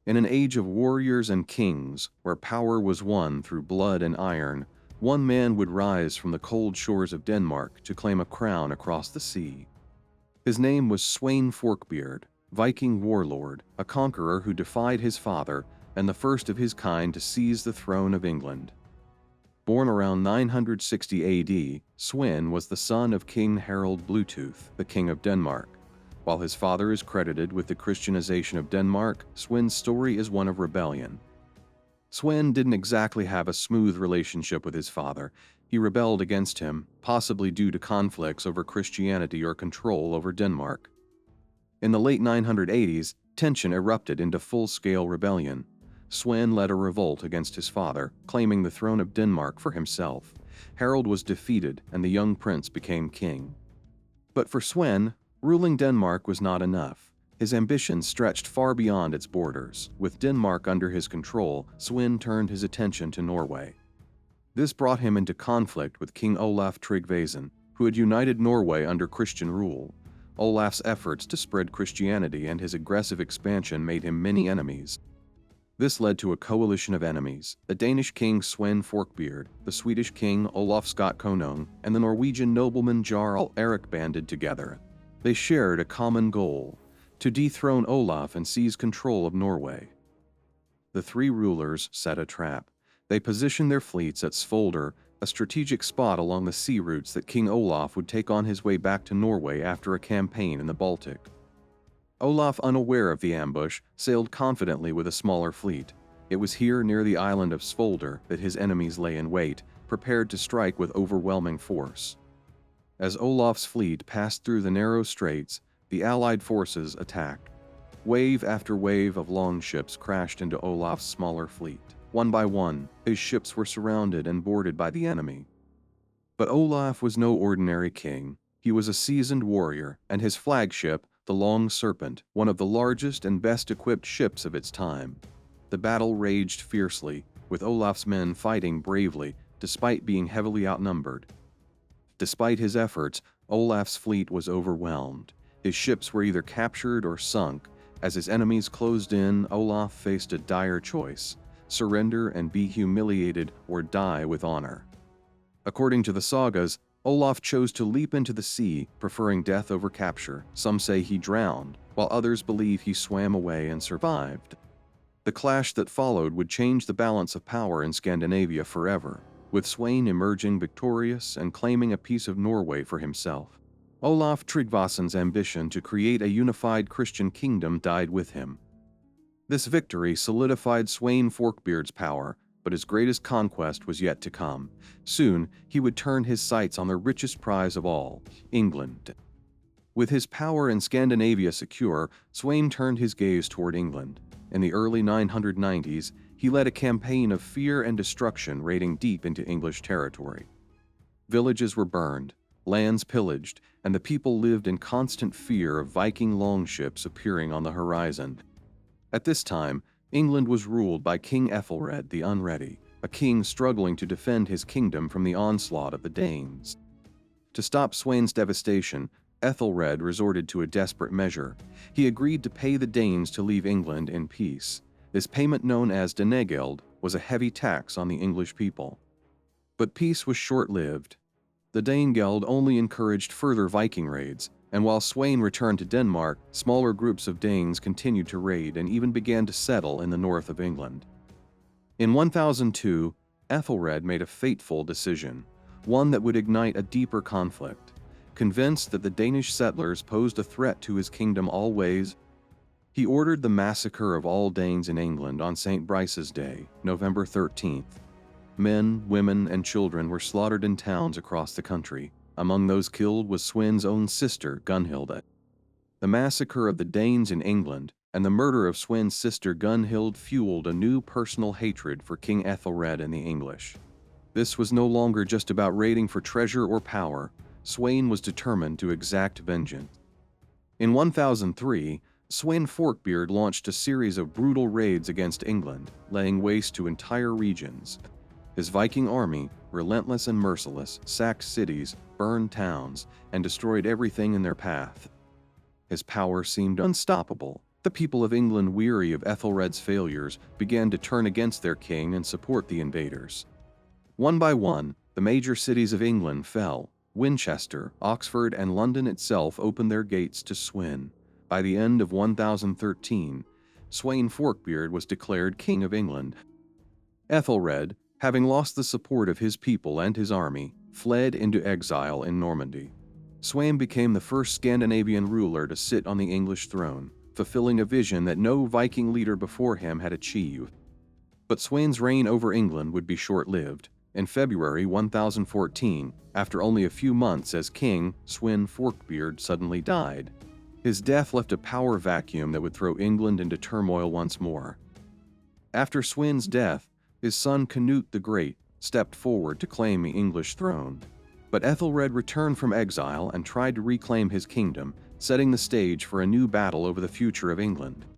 In an age of warriors and kings, where power was won through blood and iron, one man would rise from the cold shores of Denmark to claim a crown across the sea. His name was Sweyn Forkbeard, Viking warlord, a conqueror who defied his father and the first of his kind to seize the throne of England. Born around 960 AD, Sweyn was the son of King Harald Bluetooth, the King of Denmark. While his father is credited with the Christianization of Denmark, Sweyn's story is one of rebellion. Sweyn didn't exactly have a smooth relationship with his father. He rebelled against him, possibly due to conflicts over Christianity or control over Denmark. In the late 980s, tension erupted into full-scale rebellion. Sweyn led a revolt against his father, claiming the throne of Denmark for himself. Harald was defeated, and the young prince became king. But for Sweyn, ruling Denmark was not enough. His ambitions stretched far beyond its borders. With Denmark under his control, Sweyn turned his attention to Norway. This brought him into conflict with King Olaf Tryggvason, who had united Norway under Christian rule. Olaf's efforts to spread Christianity and his aggressive expansion made him many enemies. This led to a coalition of enemies: the Danish king Sweyn Forkbeard, the Swedish king Olaf Skotkonung, and the Norwegian nobleman Jarl Erik banded together. They shared a common goal: to dethrone Olaf and seize control of Norway. The three rulers set a trap. They positioned their fleets at Svolder, a strategic spot along the sea routes that King Olaf would take on his way back to Norway after a campaign in the Baltic. Olaf, unaware of the ambush, sailed confidently with a smaller fleet. It was here near the island of Svolder that his enemies lay in wait, prepared to strike with overwhelming force. As Olaf's fleet passed through the narrow straits, the Allied forces attacked. Wave after wave of longships crashed into Olaf's smaller fleet. One by one, his ships were surrounded and boarded by the enemy. But Olaf was no ordinary king. He was a seasoned warrior, and his flagship, the Long Serpent, one of the largest and best-equipped ships of its time. The battle raged fiercely, with Olaf's men fighting bravely, despite being heavily outnumbered. Despite his efforts, Olaf's fleet was overwhelmed. His ships were either captured or sunk. As his enemies closed in, Olaf faced a dire choice: surrender and be humiliated, or die with honor. According to the sagas, Olaf chose to leap into the sea, preferring death over capture. Some say he drowned, while others believe he swam away and survived. The clash that followed would change the balance of power in Scandinavia forever, with Sweyn emerging victorious and claiming a piece of Norway for himself. Olaf Tryggvason's ambition to create a unified Christian kingdom died with him. This victory solidified Sweyn Forkbeard's power, but his greatest conquest was yet to come. Soon, he would turn his sights on the richest prize of all, England. With his power in Scandinavia secure, Sweyn turned his gaze toward England. In the early 990s, he led a campaign of fear and destruction raiding deep into English territory. Villages were burned, lands pillaged, and the people lived in constant fear of Viking longships appearing on the horizon. At this time, England was ruled by King Æthelred the Unready, a king struggling to defend his kingdom from the onslaught of the Danes. To stop Sweyn's devastation, Æthelred resorted to a desperate measure. He agreed to pay the Danes to leave England in peace. This payment, known as denegeld, was a heavy tax on the English people. But peace was short-lived. The Danegeld only encouraged further Viking raids, and while Sweyn returned to Denmark, smaller groups of Danes continued to raid and even began to settle in the north of England. In 1002, Æthelred made a fateful decision, one that would ignite a deeper conflict. Convinced that the Danish settlers posed a threat to his kingdom always, he ordered the massacre of all Danes in England on St. Brice's Day, November 13th. Men, women, and children were slaughtered in towns across the country. Among those killed was Sweyn's own sister, Gunhild. The massacre of the Danes in England and the murder of Sweyn's sister Gunhild fueled a new personal hatred for King Æthelred and the English. This was no longer just about raiding for treasure or power. Sweyn was determined to exact vengeance. In 1003, Sweyn Forkbeard launched a series of brutal raids against England, laying waste to entire regions. His Viking army, relentless and merciless, sacked cities, burned towns, and destroyed everything in their path. His power seemed unstoppable, The people of England, weary of Æthelred's failures, began to turn against their king and support the invaders. One by one, the major cities of England fell. Winchester, Oxford, and London itself opened their gates to Sweyn. By the end of 1013, Sweyn Forkbeard was declared King of England. Æthelred, having lost the support of his people and his army, fled into exile in Normandy. Sweyn became the first Scandinavian ruler to sit on the English throne, fulfilling a vision that no Viking leader before him had achieved. But Sweyn's reign over England would be short-lived. In February 1014, after only a few months as king, Sweyn Forkbeard suddenly died. His death left a power vacuum that would throw England into turmoil once more. After Sweyn's death, his son Cnut the Great stepped forward to claim the English throne. But Æthelred returned from exile and tried to reclaim his kingdom, setting the stage for a new battle over the future of England.